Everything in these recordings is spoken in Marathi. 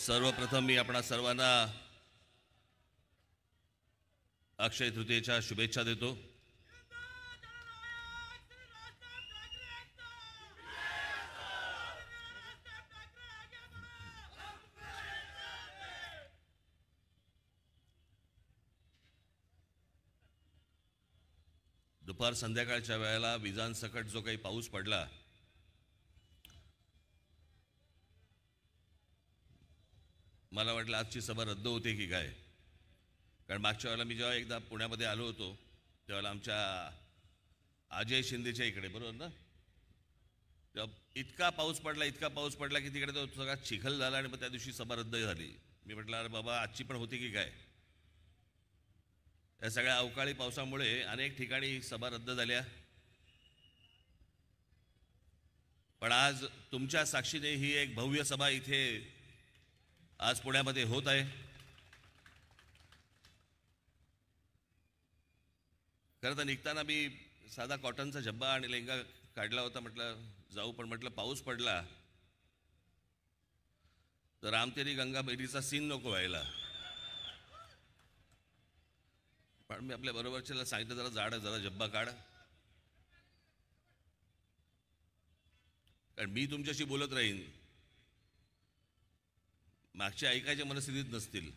सर्वप्रथम मी आपणा सर्वांना अक्षय तृतीयेच्या शुभेच्छा देतो। दुपार संध्याकाळच्या वेळेला विजांसकट जो काही पाऊस पडला, मला वाटलं आजची सभा रद्द होते की काय, कारण मागच्या वेळेला मी जेव्हा एकदा पुण्यामध्ये आलो होतो तेव्हा आमच्या अजय शिंदेच्या इकडे, बरोबर ना, तेव्हा इतका पाऊस पडला की तिकडे तो सगळा चिखल झाला आणि मग त्या दिवशी सभा रद्द झाली। मी म्हटलं अरे बाबा आजची पण होती की काय। या सगळ्या अवकाळी पावसामुळे अनेक ठिकाणी सभा रद्द झाल्या, पण आज तुमच्या साक्षीने ही एक भव्य सभा इथे आज पुण्यामध्ये होत आहे। खरं तर निघताना मी साधा कॉटनचा झब्बा आणि लेंगा काढला होता, म्हटलं जाऊ, पण म्हटलं पाऊस पडला तर रामतेरी गंगा मेरीचा सीन नको व्हायला। पण मी आपल्या बरोबरच्याला सांगितलं जरा झब्बा काढ, कारण मी तुमच्याशी बोलत राहीन, मागच्या ऐकायच्या मनस्थितीत नसतील।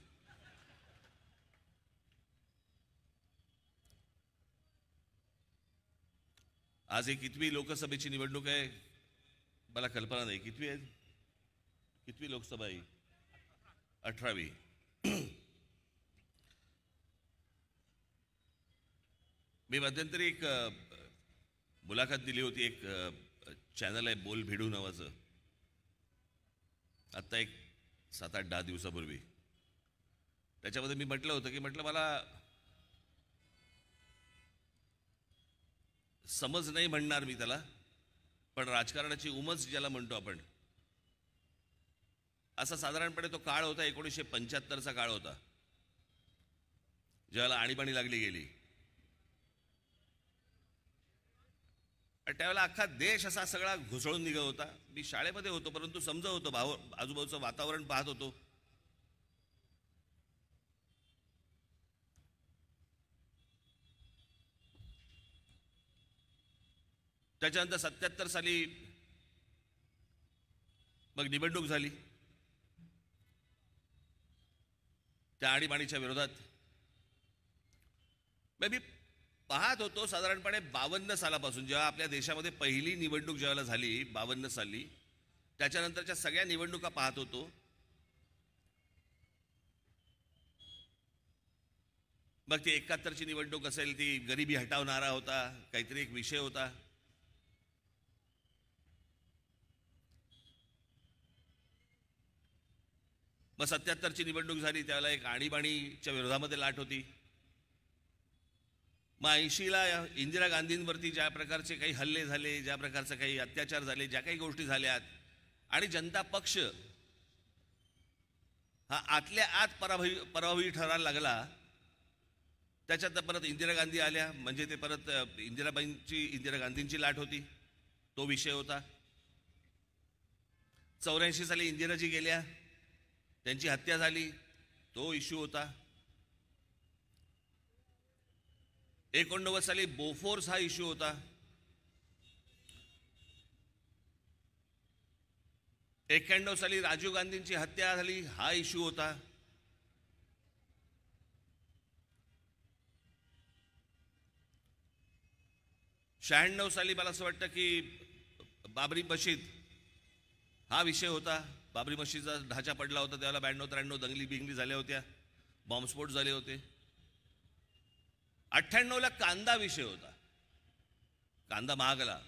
आज एक कितवी लोकसभेची निवडणूक आहे मला कल्पना नाही, कितवी आहे, कितवी लोकसभा आहे, 18वी। मी मध्यंतरी एक मुलाखत दिली होती, एक चॅनल आहे बोल भिडू नावाचं, आत्ता एक 7-8-10 दिवसापूर्वी। त्याच्यामध्ये मी म्हटलं होतं की म्हटलं मला समज नाही म्हणणार मी त्याला, पण राजकारणाची उमज ज्याला म्हणतो आपण, असा साधारणपणे तो काळ होता 1975चा काळ होता, ज्याला आणीबाणी लागली गेली। त्यावेळेला अख्खा देश असा सगळा घुसळून निघत होता। मी शाळेमध्ये होतो, परंतु समजत होतो, आजूबाजूचं वातावरण पाहत होतो। त्याच्यानंतर 77 साली मग निवडणूक झाली त्या आणीबाणीच्या विरोधात। मी पाहत होतो साधारणपणे 52 सालापासून, जेव्हा आपल्या देशामध्ये पहिली निवडणूक जेव्हा झाली 52 साली, त्याच्यानंतरच्या सगळ्या निवडणुका पाहत होतो। मग ती 71ची निवडणूक असेल, ती गरिबी हटवणारा होता, काहीतरी एक विषय होता। मग 77ची निवडणूक झाली, त्यावेळेला एक आणीबाणीच्या विरोधामध्ये लाट होती। मग 80ला इंदिरा गांधींवरती ज्या प्रकारचे काही हल्ले झाले, ज्या प्रकारचे काही अत्याचार झाले, ज्या काही गोष्टी झाल्यात, आणि जनता पक्ष हा आतल्या आत पराभवी ठरायला लागला। त्याच्यात परत इंदिरा गांधी आल्या, म्हणजे ते परत इंदिरा गांधींची लाट होती, तो विषय होता। 84 साली इंदिराजी गेल्या, त्यांची हत्या झाली, तो इश्यू होता। 89 साली बोफोर्स हा इश्यू होता। 91 साली राजीव गांधींची हत्या झाली, हा इश्यू होता। 96 साली मला असं वाटतं की बाबरी मशीद हा विषय होता। बाबरी मशीदचा ढाचा पडला होता, त्याला 92-93 दंगली बिंगली झाल्या होत्या, बॉम्बस्फोट झाले होते। 98ला कांदा विषय होता, कांदा महागला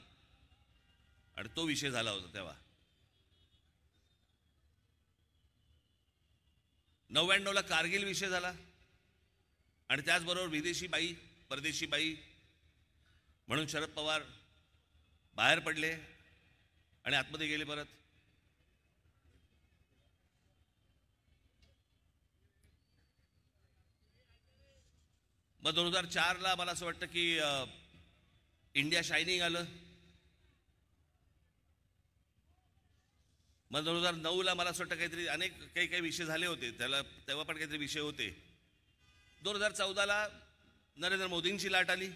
आणि तो विषय झाला होता तेव्हा। 99ला कारगिल विषय झाला, आणि त्याचबरोबर विदेशी बाई, परदेशी बाई म्हणून शरद पवार बाहेर पडले आणि आतमध्ये गेले परत। मग 2004ला मला असं वाटतं की इंडिया शायनिंग आलं, मग 2009ला मला असं वाटतं काहीतरी अनेक काही काही विषय झाले होते, तेव्हा पण काहीतरी विषय होते. 2014ला नरेंद्र मोदींची लाट आली.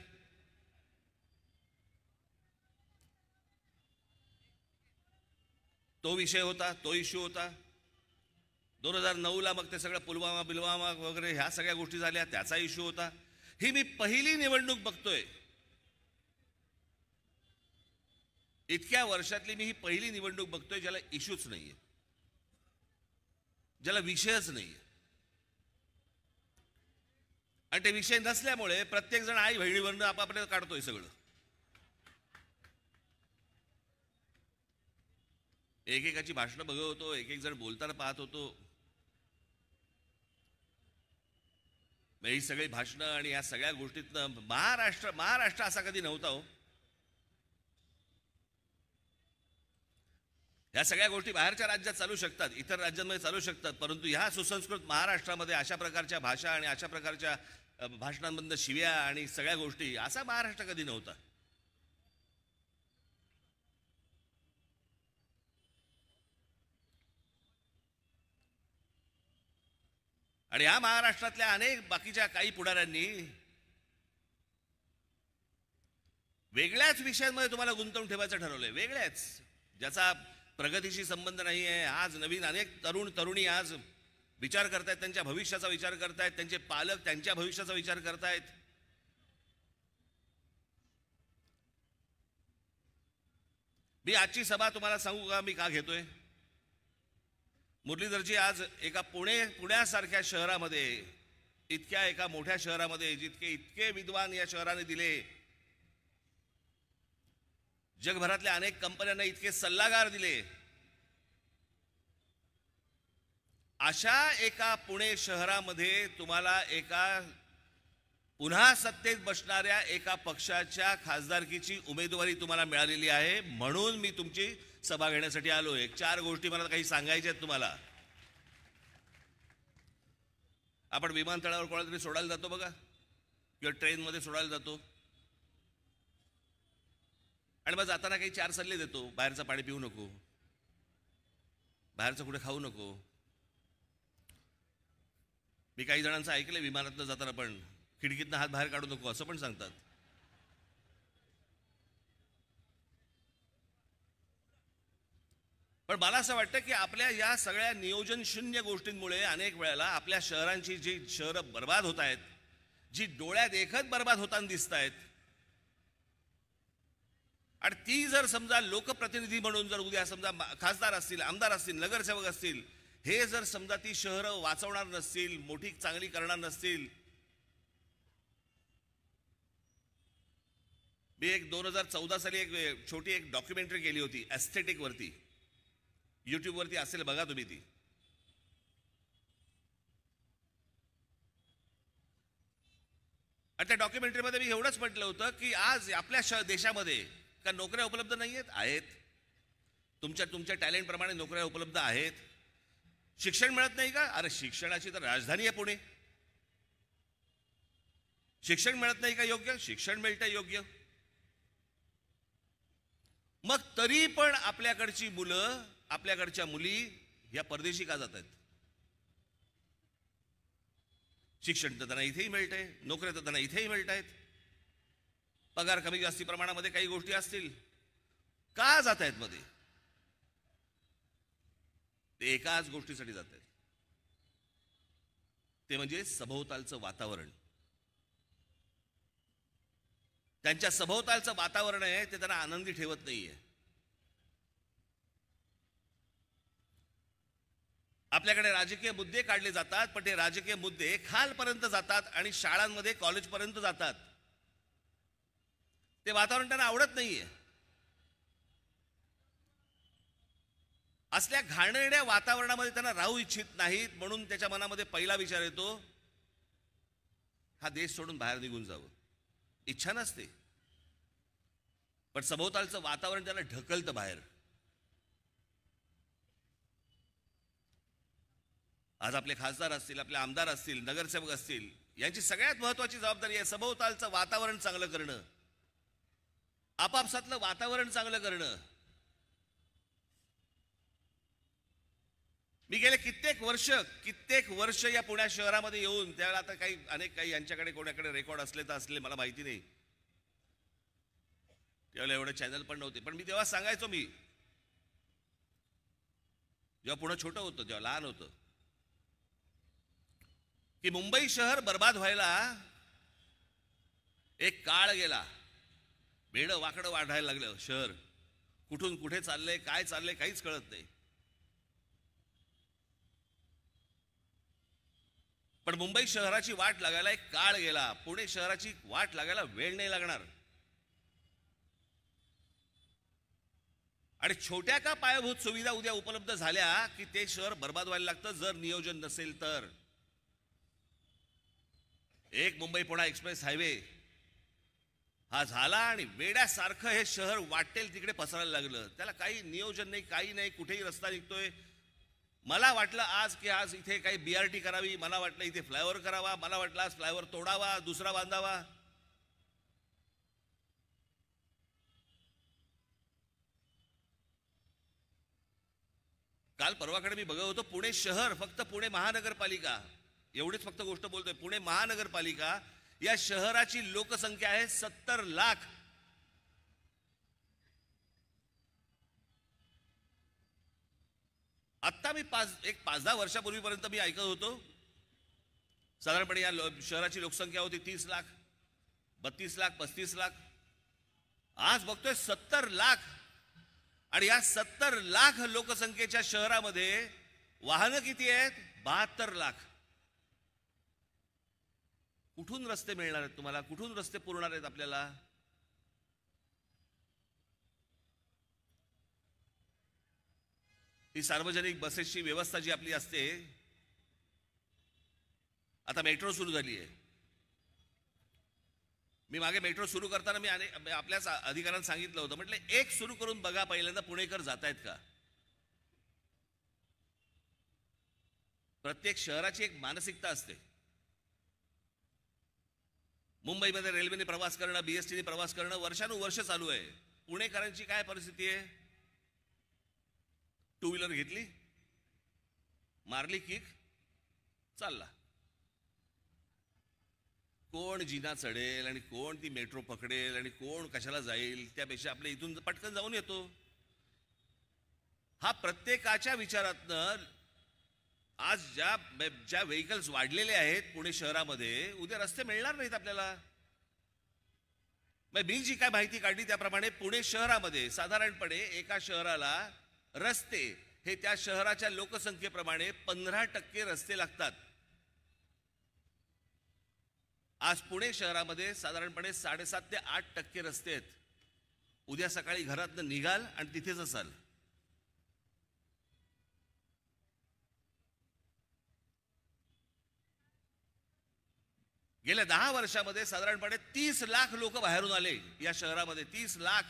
तो विषय होता, तो इश्यू होता. 2009ला मग ते सगळं पुलवामा वगैरे ह्या सगळ्या गोष्टी झाल्या, त्याचा इश्यू होता. ही मी पहिली निवडणूक बघतोय, इतक्या वर्षातली मी ही पहिली निवडणूक बघतोय ज्याला इश्यूच नाहीये, ज्याला विषयच नाहीये. आणि ते विषय नसल्यामुळे प्रत्येक जण आई बहिणीवरनं आपापल्या काढतोय सगळं. एकेकाची भाषणं बघत होतो, एक एक जण बोलताना पाहत होतो. ही सगळी भाषणं आणि या सगळ्या गोष्टीतनं महाराष्ट्र असा कधी नव्हता हो. या सगळ्या गोष्टी बाहेरच्या राज्यात चालू शकतात, इतर राज्यांमध्ये चालू शकतात, परंतु ह्या सुसंस्कृत महाराष्ट्रामध्ये अशा प्रकारच्या भाषा आणि अशा प्रकारच्या भाषणांमधनं शिव्या आणि सगळ्या गोष्टी असा महाराष्ट्र कधी नव्हता. आणि या महाराष्ट्रातल्या अनेक बाकीच्या काही पुढाऱ्यांनी वेगळ्याच विषयांमध्ये तुम्हाला गुंतवून ठेवायचं ठरवलंय, वेगळ्याच, ज्याचा प्रगतीशी संबंध नाही आहे. आज नवीन अनेक तरुणी आज विचार करतायत, त्यांच्या भविष्याचा विचार करतायत, त्यांचे पालक त्यांच्या भविष्याचा विचार करतायत. मी आजची सभा तुम्हाला सांगू का मी का घेतोय? मुरलीधरजी आज एका पुण्यासारख्या शहरामध्ये, इतक्या एका मोठ्या शहरामध्ये, इतके विद्वान या शहराने दिले, जगभरातल्या अनेक कंपन्यांना इतके सल्लागार दिले, अशा एका पुणे शहरामध्ये तुम्हाला एका पुन्हा सत्तेत बसणाऱ्या एका पक्षाच्या खासदारकीची उमेदवारी तुम्हाला मिळालेली आहे. म्हणून मी तुमची सभा घेण्यासाठी आलोय. एक 4 गोष्टी मला काही सांगायच्या आहेत तुम्हाला. आपण विमानतळावर कोणाला तरी सोडायला जातो बघा, किंवा ट्रेनमध्ये सोडायला जातो, आणि मग जाताना काही 4 सल्ले देतो. बाहेरचं पाणी पिऊ नको, बाहेरचं कुठे खाऊ नको. मी काही जणांचं ऐकलंय विमानातनं जाताना पण खिडकीतनं हात बाहेर काढू नको असं पण सांगतात. पण मला असं वाटतं की आपल्या या सगळ्या नियोजन शून्य गोष्टींमुळे अनेक वेळेला आपल्या शहरांची जी शहरं बर्बाद होत आहेत, जी डोळ्यात देखत बर्बाद होताना दिसत आहेत, आणि ती जर समजा लोकप्रतिनिधी म्हणून जर उद्या समजा खासदार असतील, आमदार असतील, नगरसेवक असतील, हे जर समजा ती शहरं वाचवणार नसतील, मोठी चांगली करणार नसतील. मी 2014 साली एक छोटी डॉक्युमेंटरी केली होती एस्थेटिक वरती, YouTube वरती असेल बघा तुम्ही ती. आणि त्या डॉक्युमेंटरीमध्ये मी एवढंच म्हटलं होतं की आज आपल्या देशामध्ये का नोकऱ्या उपलब्ध नाहीयेत? आहेत. तुमच्या टॅलेंट प्रमाणे नोकऱ्या उपलब्ध आहेत. शिक्षण मिळत नाही का? अरे शिक्षणाची तर राजधानी आहे पुणे. शिक्षण मिळत नाही का योग्य? शिक्षण मिळतंय योग्य. मग तरी पण आपल्याकडची मुलं, आपल्याकडच्या मुली या परदेशी का जात आहेत? शिक्षण तर त्यांना इथेही मिळतंय, नोकऱ्या तर त्यांना इथेही मिळत आहेत, पगार कमी जास्ती प्रमाणामध्ये काही गोष्टी असतील, का जात आहेत मध्ये? ते एकाच गोष्टीसाठी जात आहेत, ते म्हणजे सभोवतालचं वातावरण. त्यांच्या सभोवतालचं वातावरण आहे ते त्यांना आनंदी ठेवत नाहीये. आपल्याकडे राजकीय मुद्दे काढले जातात, पण ते राजकीय मुद्दे खालपर्यंत जातात आणि शाळांमध्ये कॉलेजपर्यंत जातात. ते वातावरण त्यांना आवडत नाहीये. असल्या घाणेरड्या वातावरणामध्ये त्यांना राहू इच्छित नाहीत. म्हणून त्याच्या मनामध्ये पहिला विचार येतो, हा देश सोडून बाहेर निघून जावं. इच्छा नसते, पण सभोवतालचं वातावरण त्याला ढकलतं बाहेर. आज आपले खासदार असतील, आपले आमदार असतील, नगरसेवक असतील, यांची सगळ्यात महत्वाची जबाबदारी आहे सभोवतालचं वातावरण चांगलं करणं, आपापसातलं वातावरण चांगलं करणं. मी गेले कित्येक वर्ष या पुण्या शहरामध्ये येऊन, त्यावेळेला आता काही यांच्याकडे कोणाकडे रेकॉर्ड असले तर असले मला माहिती नाही, त्यावेळेला एवढे चॅनल पण नव्हते. पण मी तेव्हा सांगायचो, मी जेव्हा पुणे छोटं होतं, जेव्हा लहान होतं, की मुंबई शहर बर्बाद व्हायला एक काळ गेला. वेडं वाकडं वाढायला लागलं शहर. कुठून कुठे चाललंय, काय चाललंय काहीच कळत नाही. पण मुंबई शहराची वाट लागायला एक काळ गेला. पुणे शहराची वाट लागायला वेळ नाही लागणार. आणि छोट्या का पायाभूत सुविधा उद्या उपलब्ध झाल्या की ते शहर बर्बाद व्हायला लागतं, जर नियोजन नसेल तर. एक मुंबई पुणे एक्सप्रेस हायवे हा झाला आणि वेड्यासारखं हे शहर वाटेल तिकडे पसरायला लागलं. त्याला काही नियोजन नाही, काही नाही. कुठेही रस्ता निघतोय. मला वाटलं आज इथे काही BRT करावी, मला वाटलं इथे फ्लायओव्हर करावा, मला वाटलं आज फ्लायओव्हर तोडावा, दुसरा बांधावा. काल परवाकडे मी बघत होतो, पुणे शहर, फक्त पुणे महानगरपालिका, एवढीच फक्त गोष्ट बोलतोय, पुणे महानगरपालिका या शहराची लोकसंख्या आहे 70 लाख. आत्ता मी 5-10 वर्षापूर्वीपर्यंत मी ऐकत होतो, साधारणपणे या शहराची लोकसंख्या होती 30 लाख, 32 लाख, 35 लाख. आज बघतोय 70 लाख. आणि या 70 लाख लोकसंख्येच्या शहरामध्ये वाहनं किती आहेत? 72 लाख. कुठून रस्ते मिळणार आहेत तुम्हाला? कुठून रस्ते पुरणार आहेत आपल्याला? ही सार्वजनिक बसेसची व्यवस्था जी आपली असते, आता मेट्रो सुरू झाली आहे. मी मागे मेट्रो सुरू करताना मी आपल्याच अधिकाऱ्यांना सांगितलं होतं, म्हटलं एक सुरू करून बघा पहिल्यांदा पुणेकर जात आहेत का. प्रत्येक शहराची एक मानसिकता असते. मुंबईमध्ये रेल्वेने प्रवास करणं, BSTने प्रवास करणं वर्षानुवर्ष चालू आहे. पुणेकरांची काय परिस्थिती आहे? टू व्हीलर घेतली, मारली किक, चालला. कोण जिना चढेल आणि कोण ती मेट्रो पकडेल आणि कोण कशाला जाईल, त्यापेक्षा आपल्या इथून पटकन जाऊन येतो. हा प्रत्येकाच्या विचारातनं आज ज्या व्हेकल्स वाढलेले आहेत पुणे शहरामध्ये, उद्या रस्ते मिळणार नाहीत आपल्याला. मी जी काय माहिती काढली त्याप्रमाणे पुणे शहरामध्ये साधारणपणे एका शहराला रस्ते हे त्या शहराच्या लोकसंख्येप्रमाणे 15% रस्ते लागतात. आज पुणे शहरामध्ये साधारणपणे 7.5 ते 8% रस्ते आहेत. उद्या सकाळी घरातनं निघाल आणि तिथेच असाल. गेल्या 10 वर्षामध्ये साधारणपणे 30 लाख लोक बाहेरून आले या शहरामध्ये. 30 लाख.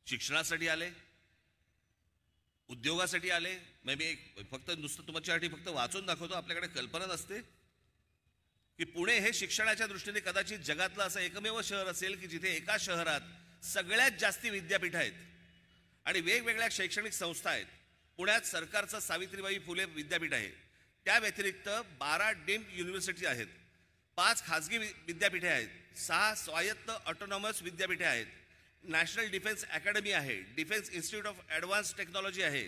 शिक्षणासाठी आले, उद्योगासाठी आले. मी फक्त नुसतं तुमच्यासाठी फक्त वाचून दाखवतो, आपल्याकडे कल्पना नसते की पुणे हे शिक्षणाच्या दृष्टीने कदाचित जगातलं असं एकमेव शहर असेल की जिथे एका शहरात सगळ्यात जास्ती विद्यापीठ आहेत आणि वेगवेगळ्या शैक्षणिक संस्था आहेत. पुण्यात सरकारचं सावित्रीबाई फुले विद्यापीठ आहे. त्या व्यतिरिक्त 12 डीम्ड युनिव्हर्सिटी आहेत, 5 खाजगी विद्यापीठे आहेत, 6 स्वायत्त ऑटोनॉमस विद्यापीठे आहेत, नॅशनल डिफेन्स अकॅडमी आहे, defence institute of advance technology आहे,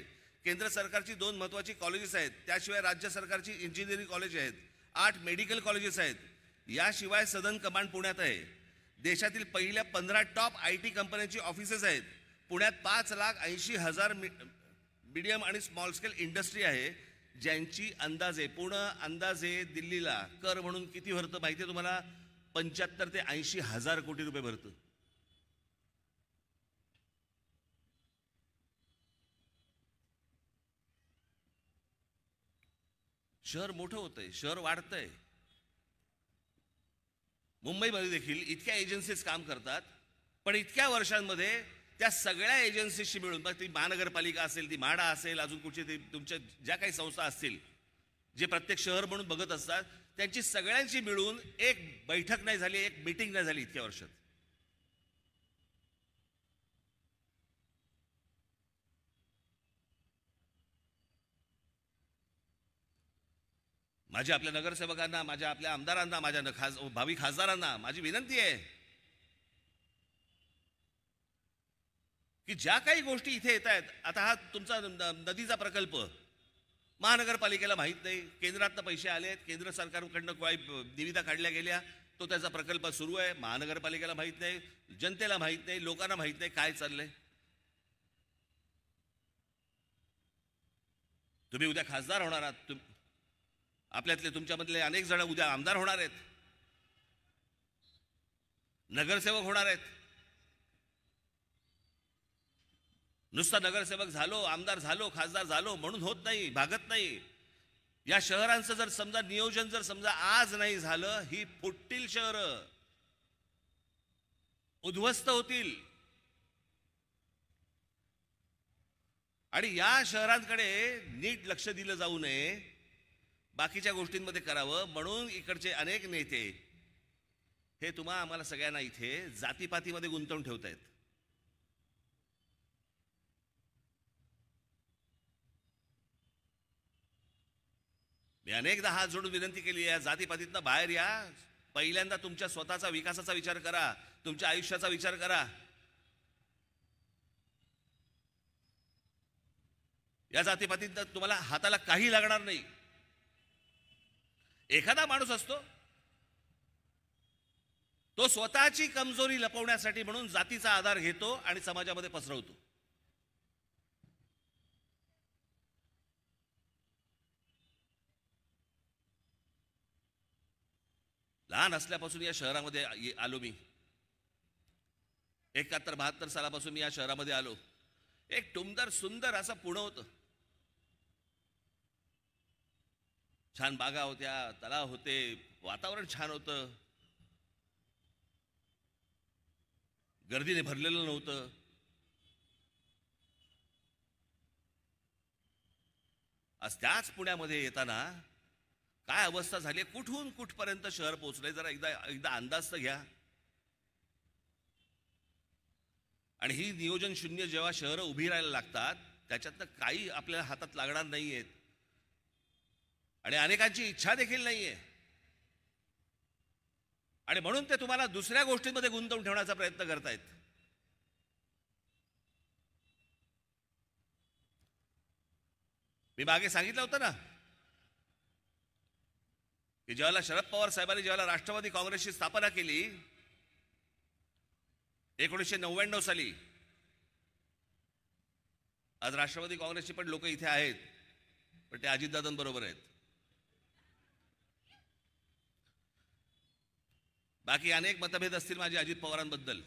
केंद्र सरकारची 2 महत्त्वाची कॉलेजेस आहेत, त्याशिवाय राज्य सरकारची इंजिनिअरिंग कॉलेज आहेत, 8 मेडिकल कॉलेजेस आहेत. याशिवाय सदन कमांड पुण्यात आहे. देशातील पहिल्या 15 टॉप IT कंपन्यांची ऑफिसेस आहेत. पुण्यात 5,80,000 मीडियम आणि स्मॉल स्केल इंडस्ट्री आहे, ज्यांची अंदाजे दिल्लीला कर म्हणून किती भरतं माहिती आहे तुम्हाला? 75 ते 80,000 कोटी रुपये भरतं. शहर मोठं होतंय, शहर वाढतंय. मुंबईमध्ये देखील इतक्या एजन्सीज काम करतात, पण इतक्या वर्षांमध्ये त्या सगळ्या एजन्सीशी मिळून, मग ती महानगरपालिका असेल, ती म्हाडा असेल, अजून कुठची तुमच्या ज्या काही संस्था असतील जे प्रत्येक शहर म्हणून बघत असतात, त्यांची सगळ्यांची मिळून एक बैठक नाही झाली, एक मीटिंग नाही झाली इतक्या वर्षात. माझ्या आपल्या नगरसेवकांना, माझ्या आपल्या आमदारांना, माझ्या भावी खासदारांना माझी विनंती आहे की ज्या काही गोष्टी इथे येत आहेत, आता हा तुमचा नदीचा प्रकल्प महानगरपालिकेला माहीत नाही, केंद्रातनं पैसे आलेत, केंद्र सरकारकडनं काही निविदा काढल्या गेल्या, तो त्याचा प्रकल्प सुरू आहे, महानगरपालिकेला माहीत नाही, जनतेला माहीत नाही, लोकांना माहीत नाही काय चाललंय. तुम्ही उद्या खासदार होणार आहात, आपल्यातले तुमच्यामधले अनेक जण उद्या आमदार होणार आहेत, नगरसेवक होणार आहेत. नुसता नगरसेवक झालो, आमदार झालो, खासदार झालो म्हणून होत नाही, भागत नाही. या शहरांचं जर समजा नियोजन जर समजा आज नाही झालं, ही फुटतील शहरं, उद्ध्वस्त होतील. आणि या शहरांकडे नीट लक्ष दिलं जाऊ नये, बाकीच्या गोष्टींमध्ये करावं म्हणून इकडचे अनेक नेते हे आम्हाला सगळ्यांना इथे जातीपातीमध्ये गुंतवून ठेवतायत. मी अनेकदा हात जोडून विनंती केली आहे, जातीपातीतनं बाहेर या, पहिल्यांदा तुमच्या स्वतःचा विकासाचा विचार करा, तुमच्या आयुष्याचा विचार करा. या जातीपातीतनं तुम्हाला हाताला काही लागणार नाही. एखादा माणूस असतो तो स्वतःची कमजोरी लपवण्यासाठी म्हणून जातीचा आधार घेतो आणि समाजामध्ये पसरवतो. लहान असल्यापासून या शहरामध्ये आलो मी, 71-72 सालापासून मी या शहरामध्ये आलो. एक टुमदार सुंदर असं पुणे होतं, छान बागा होत्या, तलाव होते, वातावरण छान होतं, गर्दीने भरलेलं नव्हतं. आज त्याच पुण्यामध्ये येताना काय अवस्था झाली, कुठून कुठपर्यंत शहर पोहोचलंय जरा एकदा अंदाज तर घ्या. आणि ही नियोजन शून्य जेव्हा शहरं उभी राहायला लागतात, त्याच्यातनं काही आपल्याला हातात लागणार नाहीयेत आणि अनेकांची इच्छा देखील नाहीये. आणि म्हणून ते तुम्हाला दुसऱ्या गोष्टींमध्ये गुंतवून ठेवण्याचा प्रयत्न करतायत. मी मागे सांगितलं होतं ना की ज्यावेळेला शरद पवार साहेबांनी ज्यावेळेला राष्ट्रवादी काँग्रेसची स्थापना केली 1999 साली, आज राष्ट्रवादी काँग्रेसची पण लोक इथे आहेत, पण ते अजितदादांबरोबर आहेत. बाकी अनेक मतभेद असतील माझे अजित पवारांबद्दल,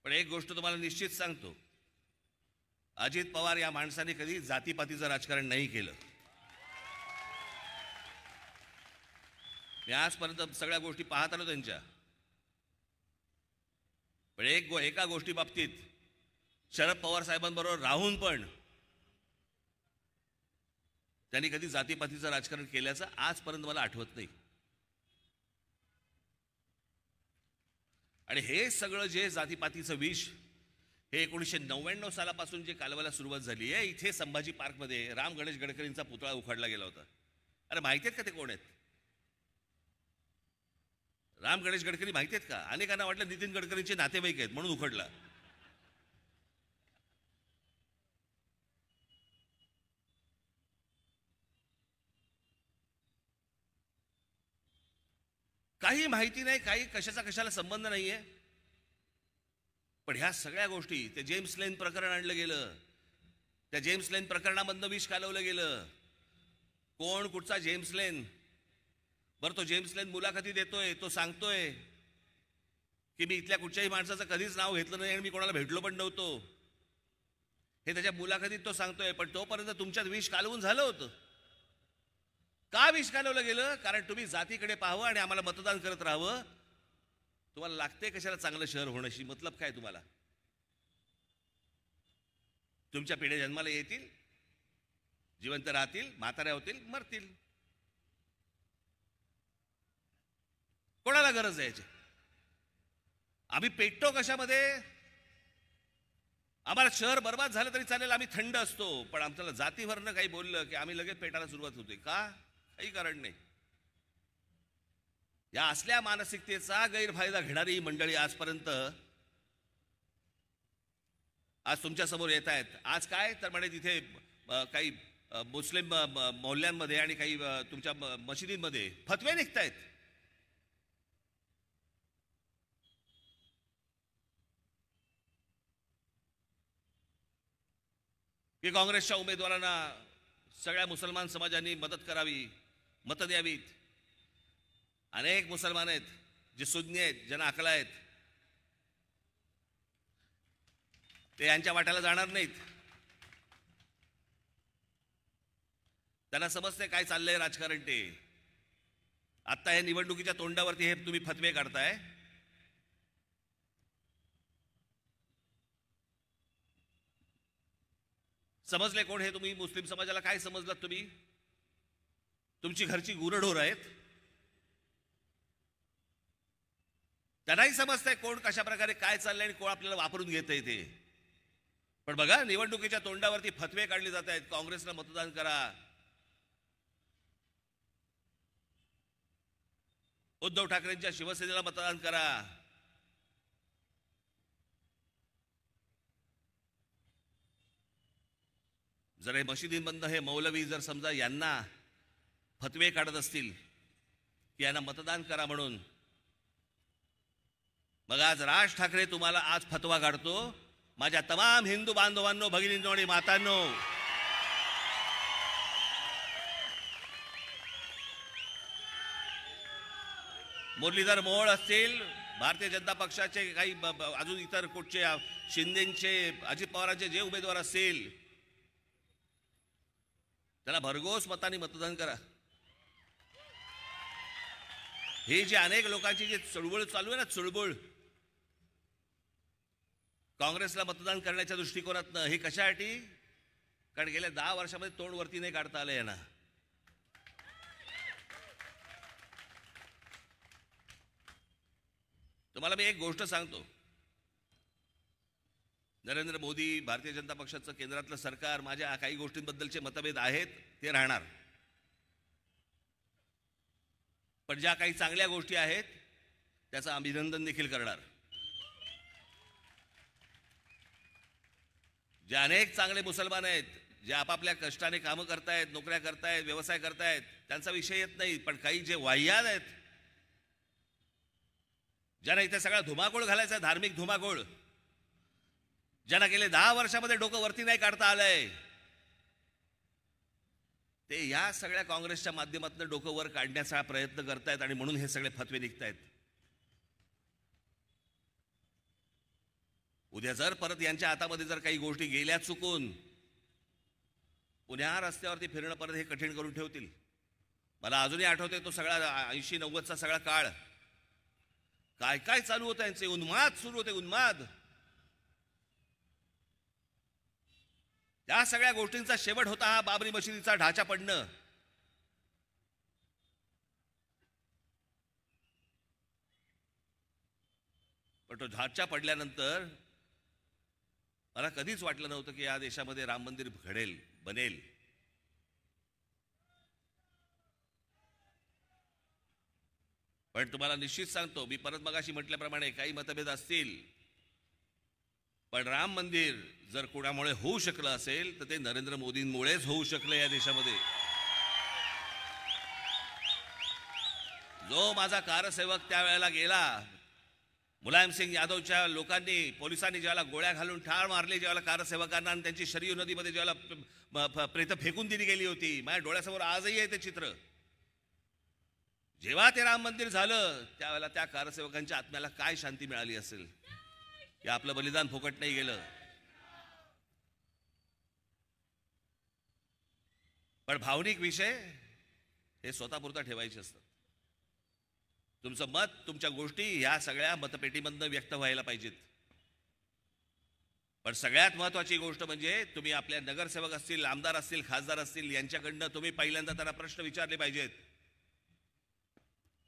पण एक गोष्ट तुम्हाला निश्चित सांगतो, अजित पवार या माणसाने कधी जातीपातीचं राजकारण नाही केलं. मी आजपर्यंत सगळ्या गोष्टी पाहत आलो त्यांच्या, पण एका गोष्टी बाबतीत शरद पवार साहेबांबरोबर राहून पण त्यांनी कधी जातीपातीचं राजकारण केल्याचं आजपर्यंत मला आठवत नाही. आणि हे सगळं जे जातीपातीचं विष हे 1999 सालापासून जे कालवायला सुरुवात झाली आहे, इथे संभाजी पार्कमध्ये राम गणेश गडकरींचा पुतळा उखाडला गेला होता. अरे माहिती आहेत का ते कोण आहेत? राम गणेश गडकरी माहिती आहेत का? अनेकांना वाटलं नितीन गडकरींचे नातेवाईक आहेत म्हणून उखडला. काही माहिती नाही, काही कशाला संबंध नाहीये. पण ह्या सगळ्या गोष्टी, ते जेम्स लेन प्रकरण आणलं गेलं, त्या जेम्स लेन प्रकरणामधनं विष कालवलं गेलं. कोण कुठचा जेम्स लेन? बरं, तो जेम्स लेन मुलाखती देतोय, तो सांगतोय की मी इथल्या कुठच्याही माणसाचं कधीच नाव घेतलं नाही आणि मी कोणाला भेटलो पण नव्हतो, हे त्याच्या मुलाखतीत तो सांगतोय. पण तोपर्यंत तुमच्यात विष कालवून झालं होतं. का विष कालवलं गेलं? कारण तुम्ही जातीकडे पाहावं आणि आम्हाला मतदान करत राहावं. तुम्हाला लागते कशाला चांगलं शहर होण्याशी? मतलब काय तुम्हाला? तुमच्या पिढ्या जन्माला येतील, जिवंत राहतील, म्हाताऱ्या होतील, मरतील. कोणाला गरज आहे याची? आम्ही पेटतो कशामध्ये? आम्हाला शहर बर्बाद झालं तरी चालेल, आम्ही थंड असतो, पण आमच्याला जातीवरनं काही बोललं की आम्ही लगेच पेटायला सुरुवात होते. का? काही कारण नाही. या असल्या मानसिकतेचा गैरफायदा घेणारी मंडळी आजपर्यंत आज तुमच्या समोर येत आहेत. आज काय तर म्हणे तिथे काही मुस्लिम मोहल्ल्यांमध्ये आणि काही तुमच्या मशिदींमध्ये फतवे निघतायत. की काँग्रेसच्या उमेदवारांना सगळ्या मुसलमान समाजांनी मदत करावी, मतं द्यावीत. अनेक मुसलमान आहेत जे सुज्ञ आहेत, ज्यांना अकला आहेत, ते यांच्या वाट्याला जाणार नाहीत. त्यांना समजते काय चाललंय राजकारण. ते आत्ता या निवडणुकीच्या तोंडावरती हे तुम्ही फतवे काढताय. समजले कोण हे तुम्ही? मुस्लिम समाजाला काय समजलात तुम्ही? तुमची घरची गुरढोर आहेत. त्यांनाही समजतंय कोण कशा प्रकारे काय चाललंय आणि कोण आपल्याला वापरून घेतंय ते. पण बघा, निवडणुकीच्या तोंडावरती फतवे काढले जात आहेत. काँग्रेसला मतदान करा, उद्धव ठाकरेंच्या शिवसेनेला मतदान करा. जर हे मशिदींमधनं हे मौलवी जर समजा यांना फतवे काढत असतील की यांना मतदान करा म्हणून, मग आज राज ठाकरे तुम्हाला आज फतवा काढतो. माझ्या तमाम हिंदू बांधवांनो, भगिनींनो आणि मातांनो, मुरलीधर मोहोळ असतील, भारतीय जनता पक्षाचे काही अजून इतर कुठचे शिंदेचे, अजित पवारांचे जे उमेदवार असतील, त्याला भरघोस मतांनी मतदान करा. ही जी अनेक लोकांची जी चळवळ चालू आहे ना, चळवळ काँग्रेसला मतदान करण्याच्या दृष्टिकोनातनं, हे कशासाठी? कारण गेल्या 10 वर्षामध्ये तोंड वरती नाही काढता आलं यांना. तुम्हाला मी एक गोष्ट सांगतो, नरेंद्र मोदी, भारतीय जनता पक्षाचं केंद्रातलं सरकार, माझ्या काही गोष्टींबद्दलचे मतभेद आहेत, ते राहणार. पण ज्या काही चांगल्या गोष्टी आहेत त्याचं अभिनंदन देखील करणार. जे अनेक चांगले मुसलमान आहेत, जे आपापल्या कष्टाने कामं करतायत, नोकऱ्या करतायत, व्यवसाय करतायत, त्यांचा विषय येत नाही. पण काही जे वाह्यात आहेत, ज्यांना इथे सगळा धुमाकूळ घालायचा, धार्मिक धुमाकूळ, ज्यांना गेले 10 वर्षामध्ये डोकं वरती नाही काढता आलंय, ते या सगळ्या काँग्रेसच्या माध्यमातून डोकं वर काढण्याचा प्रयत्न करतायत आणि म्हणून हे सगळे फतवे निघतायत. उद्या जर परत यांच्या हातामध्ये जर काही गोष्टी गेल्या चुकून, पुन्हा रस्त्यावरती फिरणं परत हे कठीण करून ठेवतील. मला अजूनही आठवतोय तो सगळा 80-90चा सगळा काळ, काय काय चालू होतं यांचे, उन्माद सुरू होते, उन्माद. त्या सगळ्या गोष्टींचा शेवट होता हा बाबरी मशिदीचा ढाचा पडणं. पण तो ढाचा पडल्यानंतर मला कधीच वाटलं नव्हतं की या देशामध्ये राम मंदिर घडेल, बनेल. पण तुम्हाला निश्चित सांगतो, मी परत मगाशी म्हटल्याप्रमाणे काही मतभेद असतील, पण राम मंदिर जर कोणामुळे होऊ शकलं असेल तर ते नरेंद्र मोदींमुळेच होऊ शकलं या देशामध्ये. जो माझा कारसेवक त्यावेळेला गेला, मुलायम सिंग यादवच्या लोकांनी, पोलिसांनी ज्याला गोळ्या घालून ठार मारले, ज्याला कारसेवकांना, आणि त्यांची शरयू नदीमध्ये ज्याला प्रेत फेकून दिली गेली होती, माझ्या डोळ्यासमोर आजही आहे ते चित्र. जेव्हा ते राम मंदिर झालं त्यावेळेला त्या कारसेवकांच्या आत्म्याला काय शांती मिळाली असेल, की आपलं बलिदान फुकट नाही गेलं. पण भावनिक विषय हे स्वतःपुरता ठेवायचे असतात. तुमचं मत, तुमच्या गोष्टी ह्या सगळ्या मतपेटीमधनं व्यक्त व्हायला पाहिजेत. पण सगळ्यात महत्त्वाची गोष्ट म्हणजे तुम्ही आपल्या नगरसेवक असतील, आमदार असतील, खासदार असतील, यांच्याकडनं तुम्ही पहिल्यांदा त्यांना प्रश्न विचारले पाहिजेत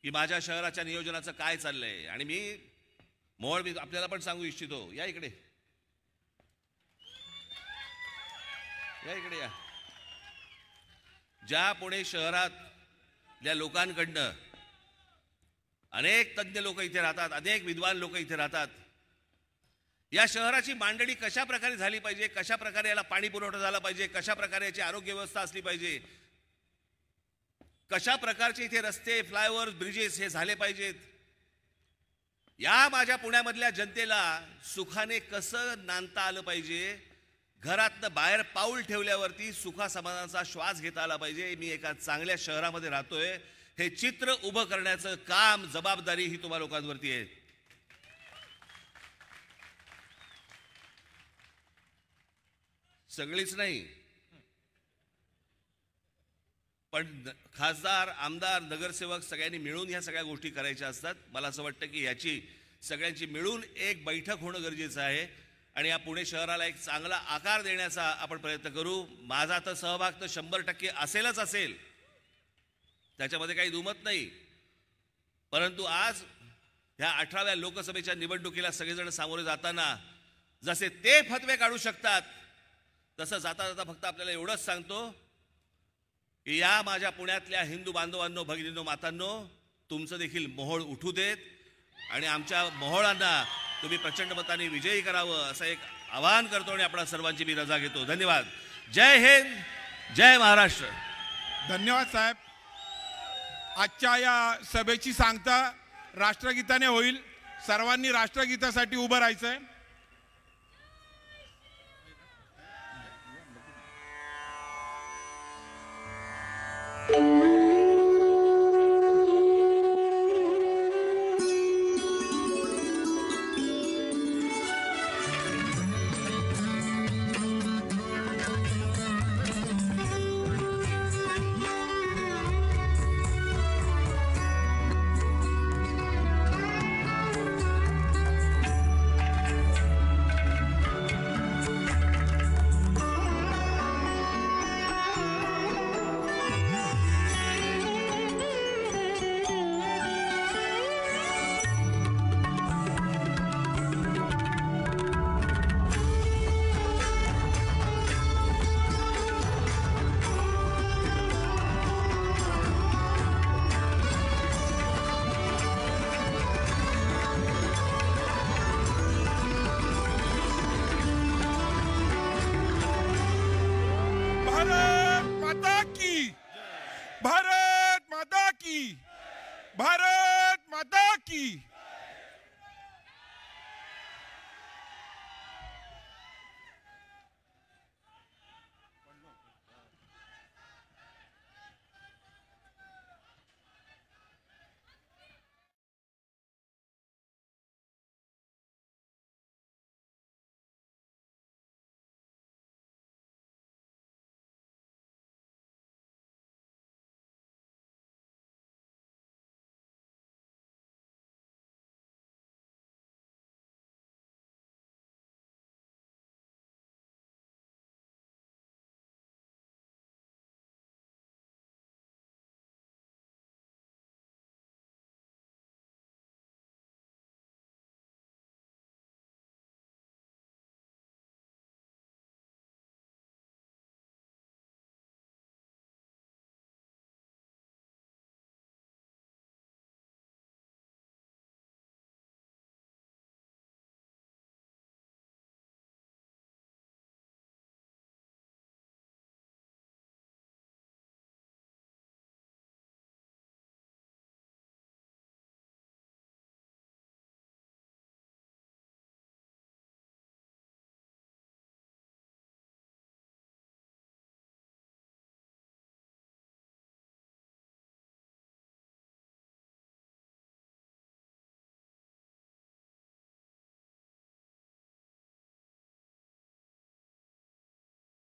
की माझ्या शहराच्या नियोजनाचं काय चाललंय. आणि मी आपल्याला पण सांगू इच्छितो, या इकडे, या इकडे या. ज्या पुणे शहरातल्या लोकांकडनं अनेक तज्ज्ञ लोक इथे राहतात, अनेक विद्वान लोक इथे राहतात, या शहराची मांडणी कशा प्रकारे झाली पाहिजे, कशा प्रकारे याला पाणी पुरवठा झाला पाहिजे, कशा प्रकारे याची आरोग्य व्यवस्था असली पाहिजे, कशा प्रकारचे इथे रस्ते, फ्लायओव्हर्स, ब्रिजेस हे झाले पाहिजेत, या माझ्या पुण्यामधल्या जनतेला सुखाने कसं नांदता आलं पाहिजे, घरातनं बाहेर पाऊल ठेवल्यावरती सुखासमाधानाचा श्वास घेता आला पाहिजे. मी एका चांगल्या शहरामध्ये राहतोय, हे चित्र उभं करण्याचं काम, जबाबदारी ही तुम्हा लोकांवरती आहे. सगळीच नाही, पण खासदार, आमदार, नगरसेवक सगळ्यांनी मिळून ह्या सगळ्या गोष्टी करायच्या असतात. मला असं वाटतं की याची सगळ्यांची मिळून एक बैठक होणं गरजेचं आहे आणि या पुणे शहराला एक चांगला आकार देण्याचा आपण प्रयत्न करू. माझा तर सहभाग तर 100% असेलच असेल, त्याच्यामध्ये काही दुमत नाही. परंतु आज ह्या 18व्या लोकसभेच्या निवडणुकीला सगळेजण सामोरे जाताना जसे ते फतवे काढू शकतात, तसं जाता जाता फक्त आपल्याला एवढंच सांगतो की या माझ्या पुण्यातल्या हिंदू बांधवांनो, भगिनींनो, मातांनो, तुमचं देखील मोहोळ उठू देत आणि आमच्या मोहोळांना तुम्ही प्रचंड मताने विजयी करावं असं एक आवाहन करतो आणि आपणा सर्वांची मी रजा घेतो. धन्यवाद. जय हिंद, जय महाराष्ट्र. धन्यवाद साहेब. आजच्या या सभेची सांगता राष्ट्रगीताने होईल. सर्वांनी राष्ट्रगीतासाठी उभं राहायचंय.